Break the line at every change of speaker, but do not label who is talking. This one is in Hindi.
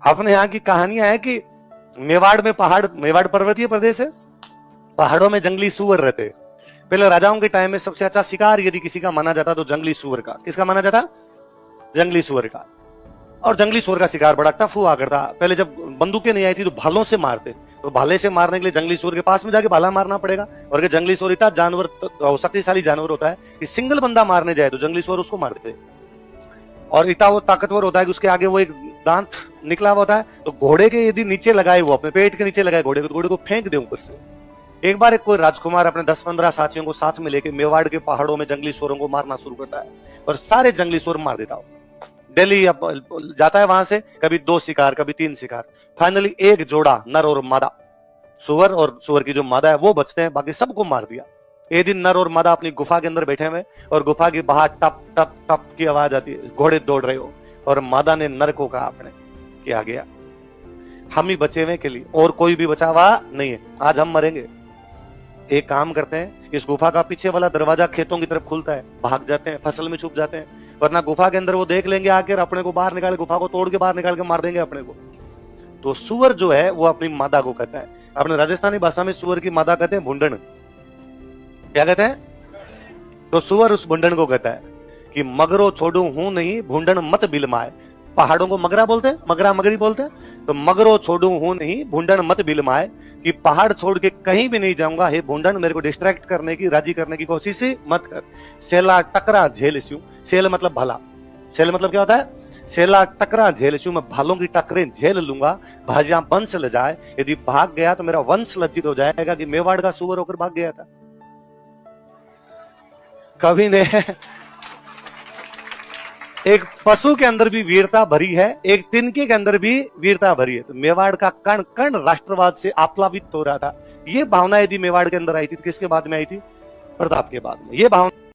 अपने यहाँ की कहानियां है कि मेवाड़ में मेवाड़ पर्वतीय प्रदेश है, पहाड़ों में जंगली सुअर रहते। पहले राजाओं के टाइम में सबसे अच्छा शिकार यदि किसी का माना जाता तो जंगली सुअर का। किसका माना जाता? जंगली सुअर का। और जंगली सुअर का शिकार बड़ा टफ हुआ करता। पहले जब बंदूकें नहीं आई थी तो भालों से मारते, तो भाले से मारने के लिए जंगली सुअर के पास में जाके भाला मारना पड़ेगा। और अगर जंगली सुअर इतना जानवर शक्तिशाली जानवर होता है कि सिंगल बंदा मारने जाए तो जंगली सुअर उसको मार देते। और इतना वो ताकतवर होता है कि उसके आगे वो एक दांत निकला हुआ होता है, तो घोड़े के यदि नीचे लगाए, वो अपने पेट के नीचे लगाए घोड़े को, तो घोड़े को फेंक दे ऊपर से। एक बार एक कोई राजकुमार अपने 10-15 साथियों को साथ में लेके मेवाड़ के पहाड़ों में जंगली सुअरों को मारना शुरू करता है और सारे जंगली सुअर मार देता हो। दिल्ली अब जाता है वहां से, कभी 2 शिकार, कभी 3 शिकार, फाइनली एक जोड़ा नर और मादा, सुअर और सुअर की जो मादा है वो बचते हैं, बाकी सबको मार दिया। एक दिन नर और मादा अपनी गुफा के अंदर बैठे हुए और गुफा की बाहर टप टप टप की आवाज आती है, घोड़े दौड़ रहे हो, और मादा ने नर को कहा अपने कि आ गया, हम ही बचे हुए के लिए, और कोई भी बचा हुआ नहीं है, आज हम मरेंगे। एक काम करते हैं, इस गुफा का पीछे वाला दरवाजा खेतों की तरफ खुलता है, भाग जाते हैं, फसल में छुप जाते हैं, वरना गुफा के अंदर वो देख लेंगे आकर, अपने को बाहर निकाल, गुफा को तोड़ के बाहर निकाल के मार देंगे अपने को। तो सुअर जो है वो अपनी मादा को कहता है, अपने राजस्थानी भाषा में सुअर की मादा कहते हैं भुंडन। क्या कहते हैं? तो सुअर उस भुंडन को कहता है कि मगरो छोड़ू हूं नहीं, भुंडन मत बिलमाए। पहाड़ों को मगरा बोलते हैं, मगरा मगरी बोलते हैं। तो मगरो छोड़ू हूं नहीं, भुंडन मत बिलमाए, कि पहाड़ छोड़ के कहीं भी नहीं जाऊंगा, हे भुंडन मेरे को डिस्ट्रैक्ट करने की, राजी करने की कोशिश मत कर। सेला टकरा झेल स्यू, सेल मतलब भाला, सेल मतलब क्या होता है? सेला टकरा झेल स्यू, मैं भालों की टकरें झेल लूंगा, भाजियां वंश ल जाए। यदि भाग गया तो मेरा वंश लज्जित हो जाएगा कि मेवाड़ का सुअर होकर भाग गया था। कवि ने एक पशु के अंदर भी वीरता भरी है, एक तिनके के अंदर भी वीरता भरी है। तो मेवाड़ का कण कण राष्ट्रवाद से आप्लावित हो रहा था। ये भावना यदि मेवाड़ के अंदर आई थी तो किसके बाद में आई थी? प्रताप के बाद में। ये भावना